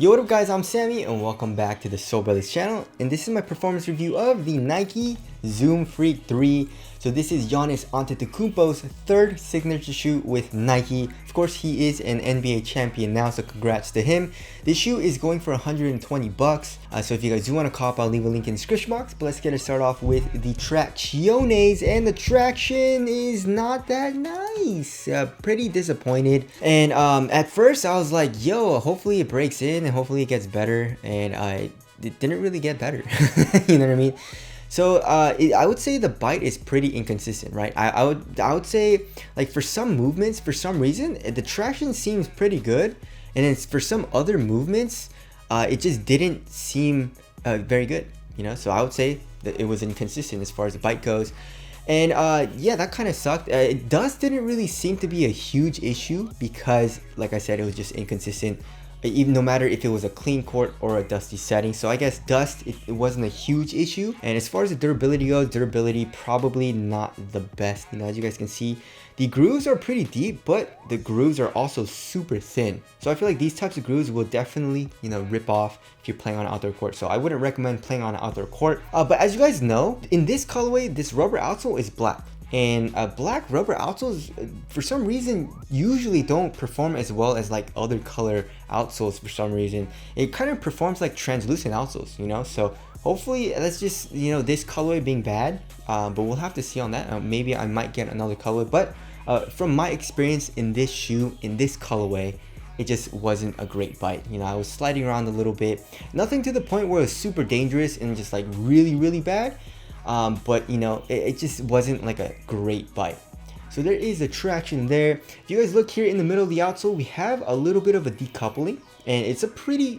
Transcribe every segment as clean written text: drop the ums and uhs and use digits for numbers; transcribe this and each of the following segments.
Yo, what up guys, I'm Sammy and welcome back to the Soul Brothers channel, and this is my performance review of the Nike Zoom Freak 3. So this is Giannis Antetokounmpo's third signature shoe with Nike. Of course, he is an NBA champion now, so congrats to him. This shoe is going for 120 bucks. So if you guys do want to cop, I'll leave a link in the description box. But let's get it started off with the Tracciones, and the traction is not that nice. Pretty disappointed. And at first I was like, yo, hopefully it breaks in and hopefully it gets better, and it didn't really get better. You know what I mean? So I would say the bite is pretty inconsistent, right? I would say, like, for some movements, for some reason, the traction seems pretty good, and then for some other movements, it just didn't seem very good, you know? So I would say that it was inconsistent as far as the bite goes. And yeah, that kind of sucked. Dust didn't really seem to be a huge issue because, like I said, it was just inconsistent, even no matter if it was a clean court or a dusty setting. So I guess dust, it wasn't a huge issue. And as far as the durability goes, durability probably not the best. You know, as you guys can see, the grooves are pretty deep, but the grooves are also super thin. So I feel like these types of grooves will definitely, you know, rip off if you're playing on an outdoor court. So I wouldn't recommend playing on an outdoor court. But as you guys know, in this colorway, this rubber outsole is black. And black rubber outsoles, for some reason, usually don't perform as well as like other color outsoles. For some reason, it kind of performs like translucent outsoles, you know. So hopefully that's just, you know, this colorway being bad, but we'll have to see on that. Maybe I might get another colorway, but from my experience in this shoe, in this colorway, it just wasn't a great bite. You know, I was sliding around a little bit, nothing to the point where it was super dangerous and just like really bad. But you know, it just wasn't like a great bite. So there is a traction there. If you guys look here in the middle of the outsole, we have a little bit of a decoupling, and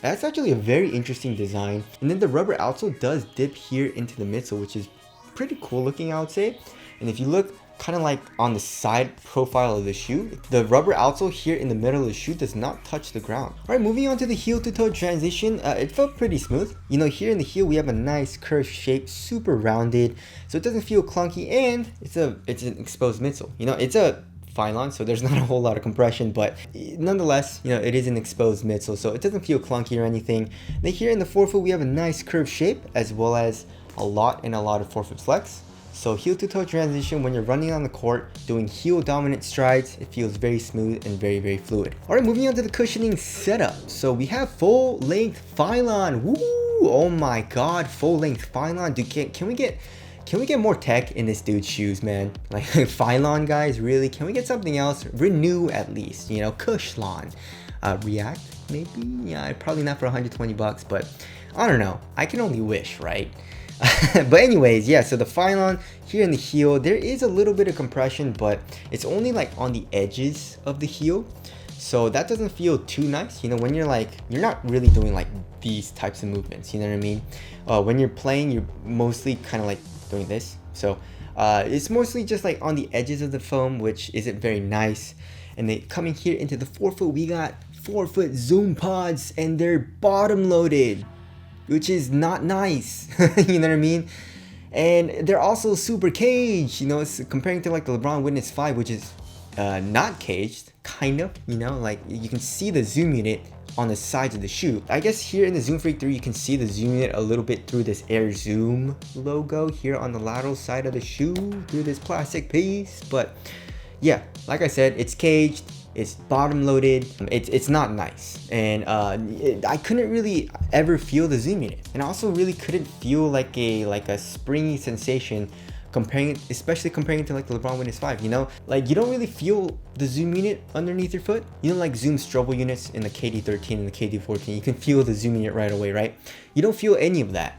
that's actually a very interesting design. And then the rubber outsole does dip here into the midsole, which is pretty cool looking, I would say. And if you look kind of like on the side profile of the shoe, the rubber outsole here in the middle of the shoe does not touch the ground. All right, moving on to the heel to toe transition, it felt pretty smooth. You know, here in the heel we have a nice curved shape, super rounded, so it doesn't feel clunky, and it's an exposed midsole. You know, it's a Phylon, so there's not a whole lot of compression, but nonetheless, you know, it is an exposed midsole, so it doesn't feel clunky or anything. Then here in the forefoot we have a nice curved shape, as well as a lot of forefoot flex. So heel to toe transition, when you're running on the court doing heel dominant strides, it feels very smooth and very fluid. All right, moving on to the cushioning setup. So we have full length Phylon. Woo! Oh my God, full length Phylon. Dude, can we get more tech in this dude's shoes, man? Like Phylon guys, really? Can we get something else? Renew at least, you know, Cushlon. React maybe? Yeah, probably not for 120 bucks, but I don't know. I can only wish, right? But anyways, yeah, so the Phylon here in the heel, there is a little bit of compression, but it's only like on the edges of the heel, so that doesn't feel too nice. You know, when you're not really doing like these types of movements, you know what I mean? When you're playing, you're mostly kind of like doing this, so it's mostly just like on the edges of the foam, which isn't very nice. And then coming here into the forefoot, we got forefoot Zoom pods, and they're bottom loaded, which is not nice. You know what I mean? And they're also super caged, you know, it's comparing to like the LeBron Witness 5, which is not caged, kind of, you know, like you can see the zoom unit on the sides of the shoe. I guess here in the Zoom Freak 3, you can see the zoom unit a little bit through this Air Zoom logo here on the lateral side of the shoe, through this plastic piece. But yeah, like I said, it's caged. It's bottom loaded. It's not nice, and I couldn't really ever feel the zoom unit, and I also really couldn't feel like a springy sensation especially comparing it to like the LeBron Witness 5. You know, like you don't really feel the zoom unit underneath your foot. You know, like Zoom Strobel units in the KD13 and the KD14, you can feel the zoom unit right away, right? You don't feel any of that.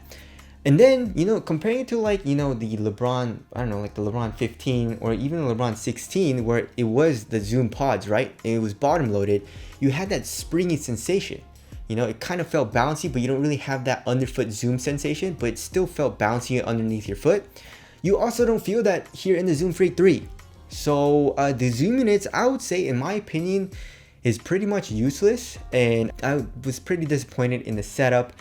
And then, you know, comparing it to like, you know, the LeBron, I don't know, like the LeBron 15 or even the LeBron 16, where it was the Zoom pods, right? And it was bottom loaded. You had that springy sensation. You know, it kind of felt bouncy, but you don't really have that underfoot zoom sensation, but it still felt bouncy underneath your foot. You also don't feel that here in the Zoom Freak 3. So the zoom units, I would say, in my opinion, is pretty much useless, and I was pretty disappointed in the setup.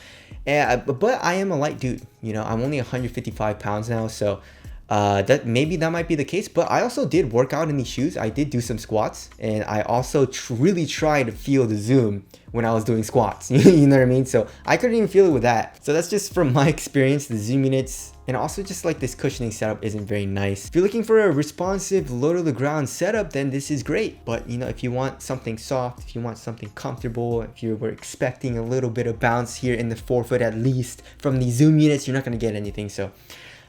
But I am a light dude, you know, I'm only 155 pounds now, so that maybe that might be the case, but I also did work out in these shoes. I did do some squats, and I also really tried to feel the zoom when I was doing squats. You know what I mean? So I couldn't even feel it with that. So that's just from my experience. The zoom units, and also just like this cushioning setup isn't very nice. If you're looking for a responsive low to the ground setup, then this is great. But you know, if you want something soft, if you want something comfortable, if you were expecting a little bit of bounce here in the forefoot at least from the zoom units, you're not gonna get anything. So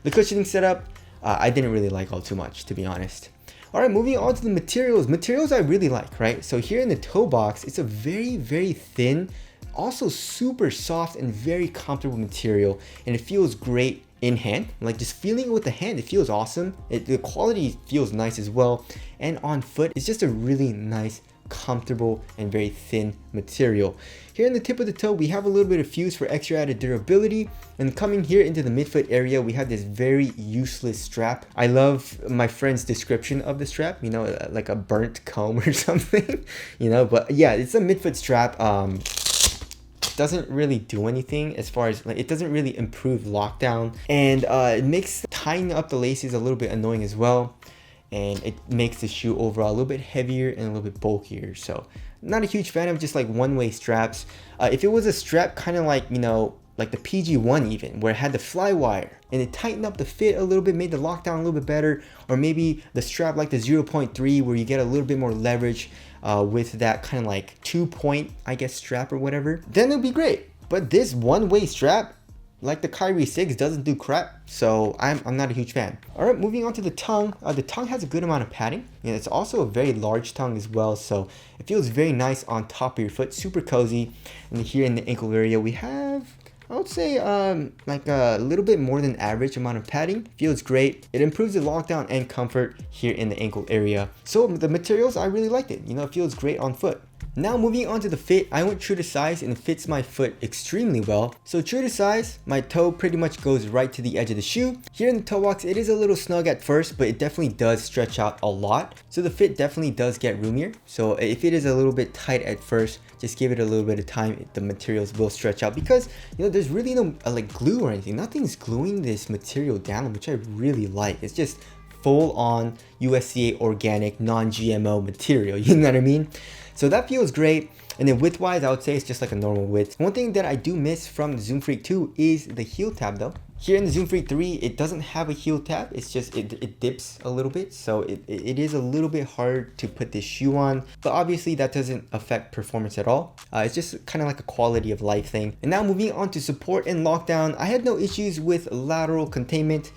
the cushioning setup, I didn't really like all too much, to be honest. All right, moving on to the materials. Materials I really like, right? So here in the toe box, it's a very, very thin, also super soft and very comfortable material, and it feels great in hand. Like just feeling it with the hand, it feels awesome. The quality feels nice as well, and on foot, it's just a really nice, comfortable and very thin material. Here in the tip of the toe, we have a little bit of fuse for extra added durability, and coming here into the midfoot area, we have this very useless strap. I love my friend's description of the strap, you know, like a burnt comb or something, you know, but yeah, it's a midfoot strap. Doesn't really do anything as far as, like, it doesn't really improve lockdown, and it makes tying up the laces a little bit annoying as well, and it makes the shoe overall a little bit heavier and a little bit bulkier. So not a huge fan of just like one-way straps. If it was a strap kind of like, you know, like the PG1 even, where it had the fly wire and it tightened up the fit a little bit, made the lockdown a little bit better, or maybe the strap like the 0.3 where you get a little bit more leverage with that kind of like 2-point, I guess, strap or whatever, then it'd be great. But this one-way strap, like the Kyrie 6, doesn't do crap, so I'm not a huge fan. All right, moving on to the tongue. The tongue has a good amount of padding, and it's also a very large tongue as well, so it feels very nice on top of your foot, super cozy. And here in the ankle area, we have, I would say, like a little bit more than average amount of padding. Feels great. It improves the lockdown and comfort here in the ankle area. So the materials, I really liked it. You know, it feels great on foot. Now moving on to the fit, I went true to size and it fits my foot extremely well. So true to size, my toe pretty much goes right to the edge of the shoe. Here in the toe box, it is a little snug at first, but it definitely does stretch out a lot. So the fit definitely does get roomier. So if it is a little bit tight at first, just give it a little bit of time, the materials will stretch out, because you know there's really no like glue or anything. Nothing's gluing this material down, which I really like. It's just full on USDA organic, non-GMO material, you know what I mean? So that feels great. And then width wise, I would say it's just like a normal width. One thing that I do miss from the Zoom Freak 2 is the heel tab though. Here in the Zoom Freak 3, it doesn't have a heel tab. It's just, it dips a little bit. So it is a little bit hard to put this shoe on, but obviously that doesn't affect performance at all. It's just kind of like a quality of life thing. And now moving on to support and lockdown, I had no issues with lateral containment.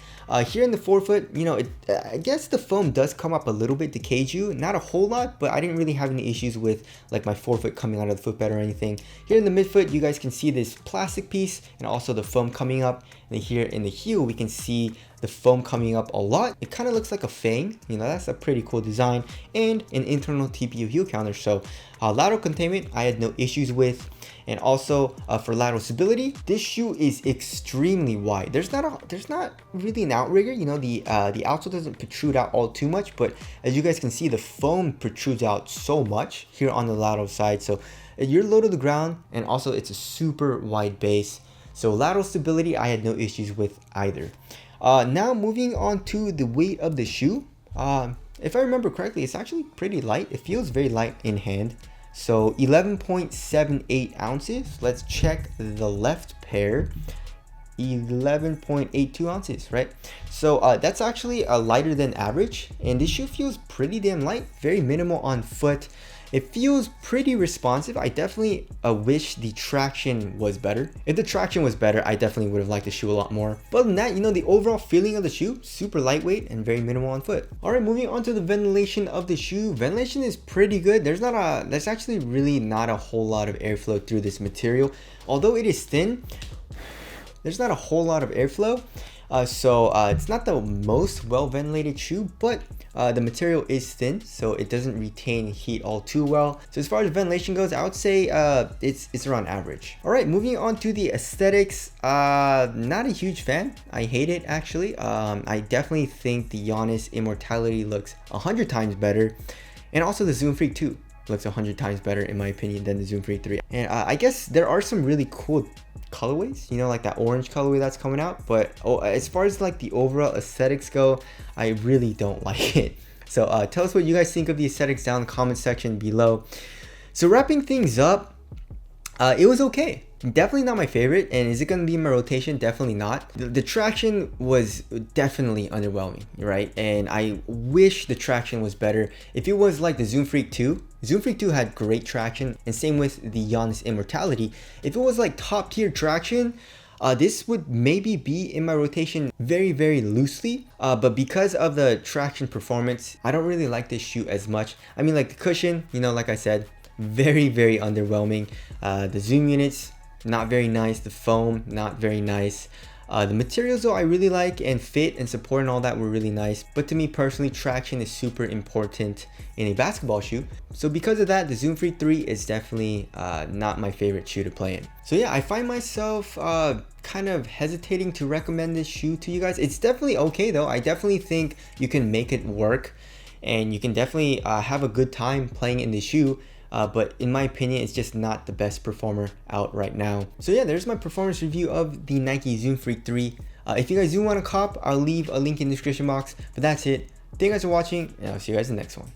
Here in the forefoot, you know, I guess the foam does come up a little bit to cage you. Not a whole lot, but I didn't really have any issues with like my forefoot coming out of the footbed or anything. Here in the midfoot, you guys can see this plastic piece and also the foam coming up. And here in the heel, we can see the foam coming up a lot. It kind of looks like a fang, you know, that's a pretty cool design, and an internal TPU heel counter. So lateral containment, I had no issues with. And also for lateral stability, this shoe is extremely wide. There's not really an outrigger, you know, the outsole doesn't protrude out all too much, but as you guys can see, the foam protrudes out so much here on the lateral side. So you're low to the ground, and also it's a super wide base. So lateral stability, I had no issues with either. Now moving on to the weight of the shoe. If I remember correctly, it's actually pretty light. It feels very light in hand. So 11.78 ounces. Let's check the left pair. 11.82 ounces, right? So that's actually lighter than average. And this shoe feels pretty damn light, very minimal on foot. It feels pretty responsive. I definitely wish the traction was better. If the traction was better, I definitely would have liked the shoe a lot more. But other than that, you know, the overall feeling of the shoe, super lightweight and very minimal on foot. All right, moving on to the ventilation of the shoe. Ventilation is pretty good. There's actually really not a whole lot of airflow through this material. Although it is thin, there's not a whole lot of airflow. So it's not the most well ventilated shoe, but the material is thin, so it doesn't retain heat all too well. So as far as ventilation goes, I would say it's around average. All right, moving on to the aesthetics. Not a huge fan. I hate it actually. I definitely think the Giannis Immortality looks 100 times better, and also the Zoom Freak 2 looks 100 times better in my opinion than the Zoom Freak 3. And I guess there are some really cool colorways, you know, like that orange colorway that's coming out. But as far as like the overall aesthetics go, I really don't like it. So tell us what you guys think of the aesthetics down in the comment section below. So wrapping things up, it was okay. Definitely not my favorite. And is it going to be in my rotation? Definitely not. The traction was definitely underwhelming, right? And I wish the traction was better. If it was like the Zoom Freak 2, Zoom Freak 2 had great traction, and same with the Giannis Immortality. If it was like top tier traction, this would maybe be in my rotation very, very loosely. But because of the traction performance, I don't really like this shoe as much. I mean, like the cushion, you know, like I said, very, very underwhelming. The zoom units, not very nice. The foam, not very nice. The materials though I really like, and fit and support and all that were really nice. But to me personally, traction is super important in a basketball shoe. So because of that, the Zoom Freak 3 is definitely not my favorite shoe to play in. So yeah, I find myself kind of hesitating to recommend this shoe to you guys. It's definitely okay though. I definitely think you can make it work, and you can definitely have a good time playing in this shoe. But in my opinion, it's just not the best performer out right now. So yeah, there's my performance review of the Nike Zoom Freak 3. If you guys do want to cop, I'll leave a link in the description box. But that's it. Thank you guys for watching, and I'll see you guys in the next one.